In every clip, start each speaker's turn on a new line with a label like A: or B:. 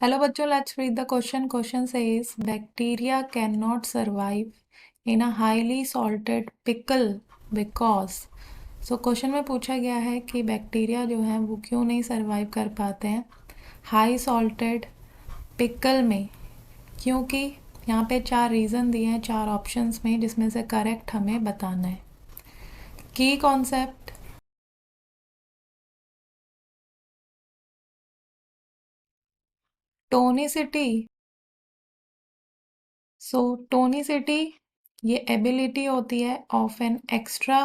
A: Hello बच्चों, let's read the question. Question says bacteria cannot survive in a highly salted pickle because question में पूछा गया है कि बैक्टीरिया जो हैं वो क्यों नहीं सरवाइव कर पाते हैं हाई सॉल्टेड पिकल में। क्योंकि यहाँ पे 4 रीज़न दिए हैं 4 ऑप्शंस में, जिसमें से करेक्ट हमें बताना है। की कॉन्सेप्ट, टोनिसिटी। टोनिसिटी ये एबिलिटी होती है of an extra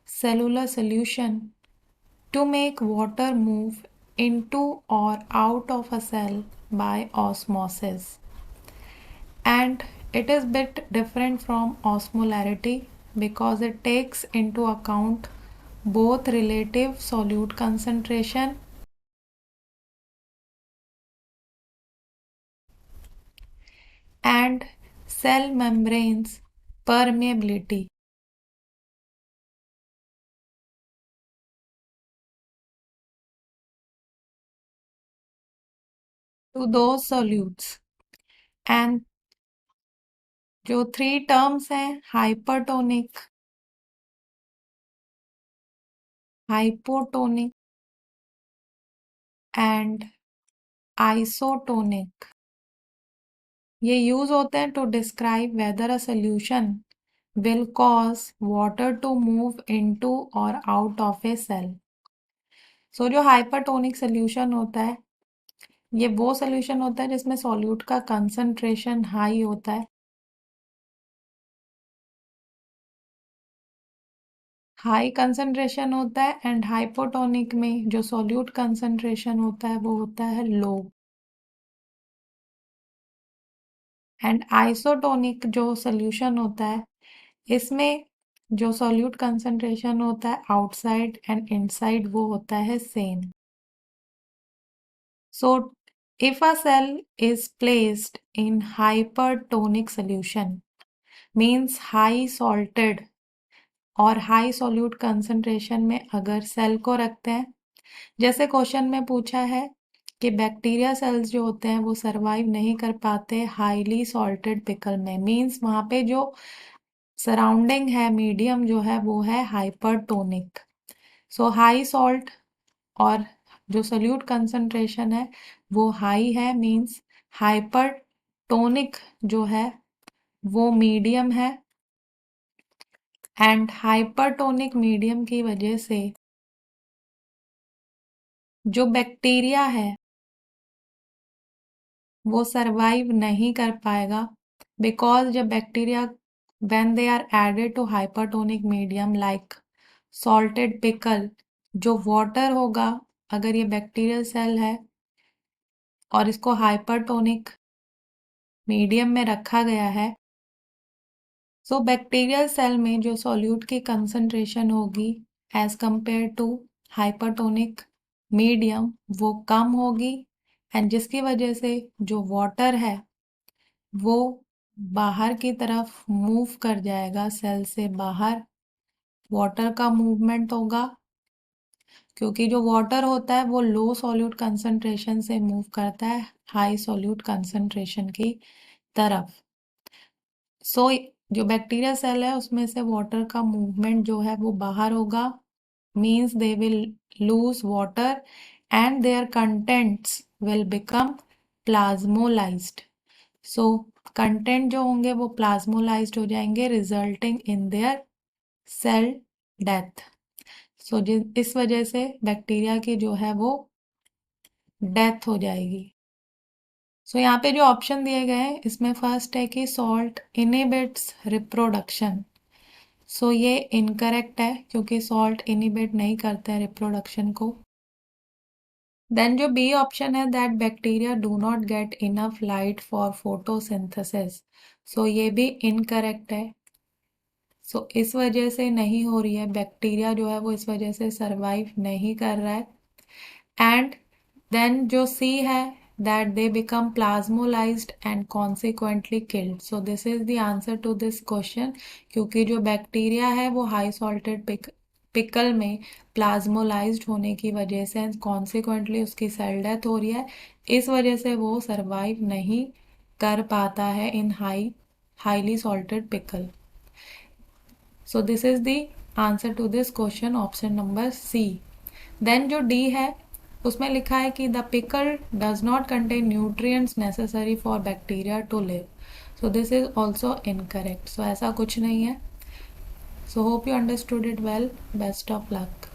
A: cellular solution to make water move into or out of a cell by osmosis, and it is bit different from osmolarity because it takes into account both relative solute concentration and cell membranes permeability to those solutes। and जो 3 terms हैं hypertonic, hypotonic and isotonic, ये use होते हैं to describe whether a solution will cause water to move into or out of a cell. जो hypertonic solution होता है ये वो सोल्यूशन होता है जिसमें सॉल्यूट का कंसंट्रेशन हाई होता है। हाई कंसंट्रेशन होता है एंड हाइपोटोनिक में जो सॉल्यूट कंसंट्रेशन होता है वो होता है लो। एंड आइसोटोनिक जो सोल्यूशन होता है इसमें जो सॉल्यूट कंसंट्रेशन होता है आउटसाइड एंड इनसाइड वो होता है same. So, if a cell is placed in hypertonic solution, means high salted और हाई सॉल्यूट कंसंट्रेशन में अगर सेल को रखते हैं, जैसे क्वेश्चन में पूछा है कि बैक्टीरिया सेल्स जो होते हैं वो सरवाइव नहीं कर पाते हाईली सॉल्टेड पिकल में, मींस वहाँ पे जो सराउंडिंग है मीडियम जो है वो है हाइपरटोनिक। हाई सॉल्ट और जो सोल्यूट कंसंट्रेशन है वो हाई है, मींस हाइपरटोनिक जो है वो मीडियम है। एंड हाइपरटोनिक मीडियम की वजह से जो बैक्टीरिया है वो सरवाइव नहीं कर पाएगा, बिकॉज जब bacteria when they are added to hypertonic medium like salted pickle, जो वाटर होगा अगर ये बैक्टीरियल सेल है और इसको हाइपरटोनिक मीडियम में रखा गया है, बैक्टीरियल सेल में जो सॉल्यूट की कंसंट्रेशन होगी as compare to hypertonic medium वो कम होगी, एंड जिसकी वजह से जो वाटर है वो बाहर की तरफ मूव कर जाएगा, सेल से बाहर वाटर का मूवमेंट होगा, क्योंकि जो वाटर होता है वो लो सॉल्यूट कंसंट्रेशन से मूव करता है हाई सॉल्यूट कंसंट्रेशन की तरफ। जो बैक्टीरिया सेल है उसमें से वाटर का मूवमेंट जो है वो बाहर होगा, means they will lose water and their contents will become plasmolysed. So content जो होंगे वो प्लाज्मोलाइज्ड हो जाएंगे, resulting in their cell death. इस वजह से बैक्टीरिया की जो है वो डेथ हो जाएगी। यहाँ पे जो ऑप्शन दिए गए हैं इसमें फर्स्ट है कि सॉल्ट इनहिबिट्स रिप्रोडक्शन। ये इनकरेक्ट है क्योंकि सॉल्ट इनहिबिट नहीं करते हैं रिप्रोडक्शन को। देन जो बी ऑप्शन है that bacteria do not get enough light for photosynthesis, ये भी इनकरेक्ट है। इस वजह से नहीं हो रही है, बैक्टीरिया जो है वो इस वजह से सरवाइव नहीं कर रहा है। एंड देन जो सी है that they become plasmolized and consequently killed. This is the answer to this question, क्योंकि जो बैक्टीरिया है वो हाई सॉल्टेड पिकल में प्लाज्मोलाइज्ड होने की वजह से कॉन्सिक्वेंटली उसकी सेल डेथ हो रही है। इस वजह से वो सरवाइव नहीं कर पाता है in highly salted pickle. So this is the answer to this question, option number C. Then जो डी है उसमें लिखा है कि the pickle does not contain nutrients necessary for bacteria to live. So this is also incorrect. So ऐसा कुछ नहीं है। So hope you understood it well. Best of luck.